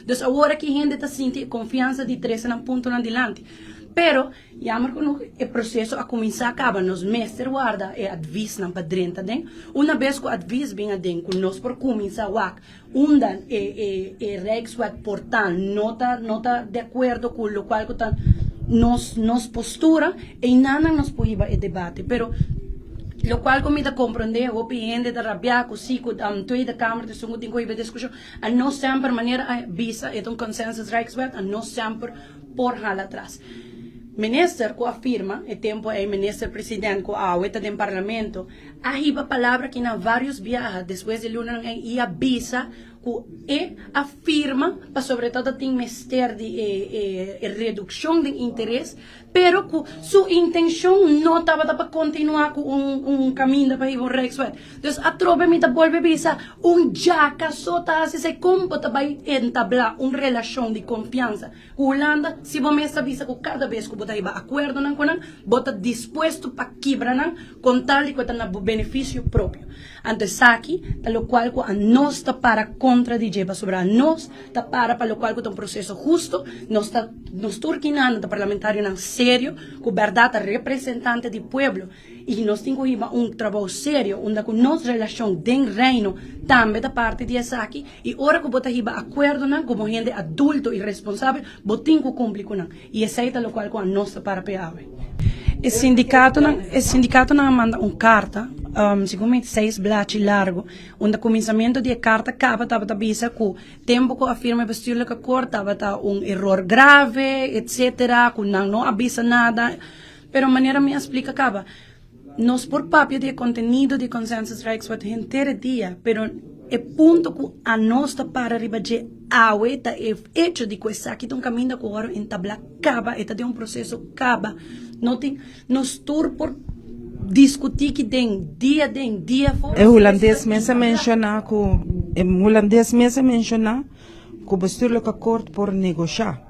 Dus agora que gente está sentindo confiança de três num ponto adiante. Pero, jammer genoeg, o processo a começar acaba. Nos meester guarda e advies na padrenta den. Uma vez que o advies bem a den, que nós por começar wak, undan regs wat portan, nota de acordo com o qual que tá nos postura, e nada nos poiba e debate. Pero, lo qual come da compreender, o gente da rabia, o sico, tweede kamer, de sungo tingo ibe discussão, a nós sempre maneira a visa, é consensus regs wat, a nós sempre por hala atrás. Minister que afirma, e tempo é minister presidente que aweta do parlamento, arriba palavra que na vários viajes, depois de luna e avisa que afirma, para sobretudo tem mestre de redução de interesse, pero que sua intenção não estava para continuar com caminho para ir ao Rexwet. Então, a tropa me volve visa jaca só tá se como vai entablar uma relação de confiança. Com Holanda, se você avisa que cada vez que você vai acordo não com você disposto para quebrar com tal de que tenha benefício próprio. Então, aqui, tal qual que a nós está para contradizer sobre a nós, está para lo qual que tem um processo justo, nós turquinando da parlamentário não sério, com verdade representante do povo, e nós temos trabalho sério, onde com nossa relação de reino também da parte de essa aqui, e hora que você vai acordo como gente adulto e responsável, você tem que cumprir com e essa é tal qual que a nós está para pegar. O sindicato não manda uma carta, seguramente 6 blachi largo, onde o começamento da carta acaba estava avisa que o tempo que afirma vestir que corta estava erro grave, etc, que não avisa nada, pero maneira me explica acaba. Nós por papel de conteúdo de consensus regs wat inteiro dia, pero é ponto que a nós está para ribager a ueta é hecho de coisa que um caminho que agora entabla acaba, é de um processo acaba. Não tem nós tur por discutir que den dia fora. É holandês mesmo mencionar que o bestuur que acordo por negociar.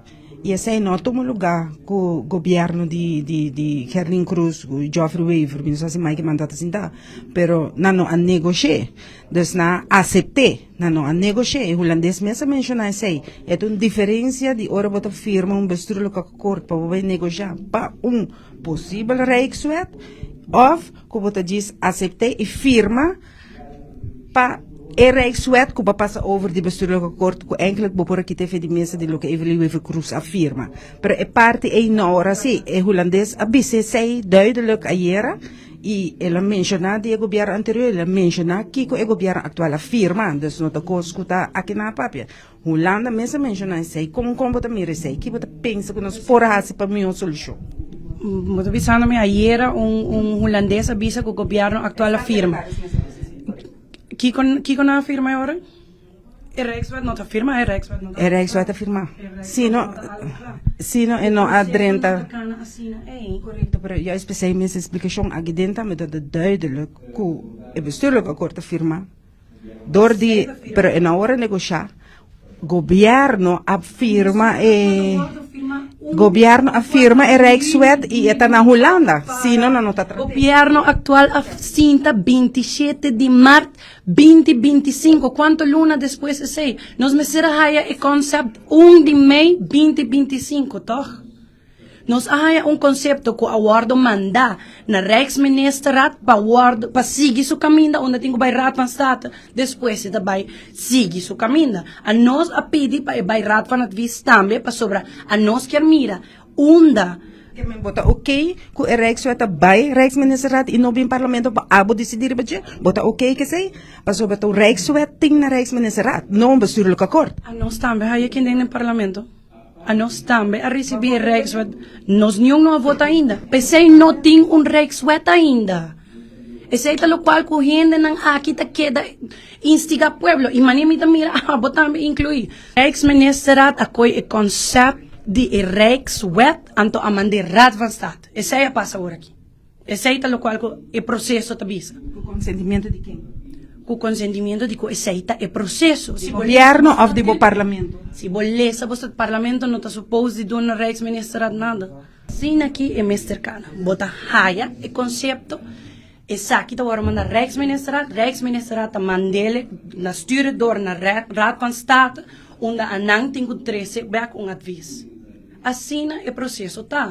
E esse é não toma lugar que o governo de Herlin Cruz, o Geoffrey Weaver, não sei se mais que mandata assim dá, pero não a negociar, dus na aceitar, não a negociar. O holandês mesmo menciona isso aí. É uma diferença de hora você firma bestuur que acordo para você negociar para possível Rijkswet, ou que você diz aceitar e firma para Rijkswet que passa over de bestuurlijke akkoord que eigenlijk behoren que teve de mesa de lo que Evelyn Weaver Cruz afirma. Pero é parte é na hora sim, é holandês abisse sei duidelijk ayer e ela menciona de governo anterior, ela menciona que o governo atual afirma, dus não tá escutar aqui na papel. Holanda mesmo menciona sei como você mira sei que você pensa que nós forrasse para mim uma solução. Muito avisando-me ayer holandês avisa que o governo atual afirma. Kiko na firma agora? É Rijkswet não afirma, é Rijkswet não. É Rijkswet afirma. Sino é não adrenta. Correto, pero eu especiei minha explicação aqui dentro, mas dat duidelijk que é bestuurlijk akkoord afirma. Door die, pero é na hora negociar, governo afirma é Rijkswet e está na Holanda. Sino não está tratando. Governo atual assinta 27 de março 2025. Quanto luna depois de sei? Nós me será haya o conceito 1 de maio 2025, toch? Nós haya conceito que o wardo manda na Rijksministerat para seguir seu caminho onde tem que vai Raad van State depois de vai seguir seu caminho. A nós a pedir para vai Raad van Advies também para sobre a nós quer mira onda. Que me bota ok que o Rijkswet bij Rijksministerat e não bem parlamento para abo decidir budget. Bota ok que sei, para sobre o Rijkswet tem na Rijksministerat, não bestuurlijk akkoord. A nós também haya quem tem no parlamento. A nós também a receber Rijkswet. Nós não vota ainda. Pensei não tem Rijkswet ainda. Esse é o qual que a gente não aqui queda instiga o povo. E manimita mira a botar incluir. Rijksministerat akoy o conceito de Rijkswet anto a mandar Raad van State. Esse é a passa agora aqui. Esse é o qual que o processo está visa. Com consentimento de quem? Com consentimento de que aceita o processo. Se governo ou de parlamento? Se bolesa, você do parlamento não está suposto de donar Rijksministerat nada. Sim, aqui é mais cercana. Bota haya o conceito. Essa aqui está agora mandar Rijksministerat. Rijksministerat está mandele na sturen door na Raad van State. onde anang tenho 13 back um advies. Assim é o processo tá.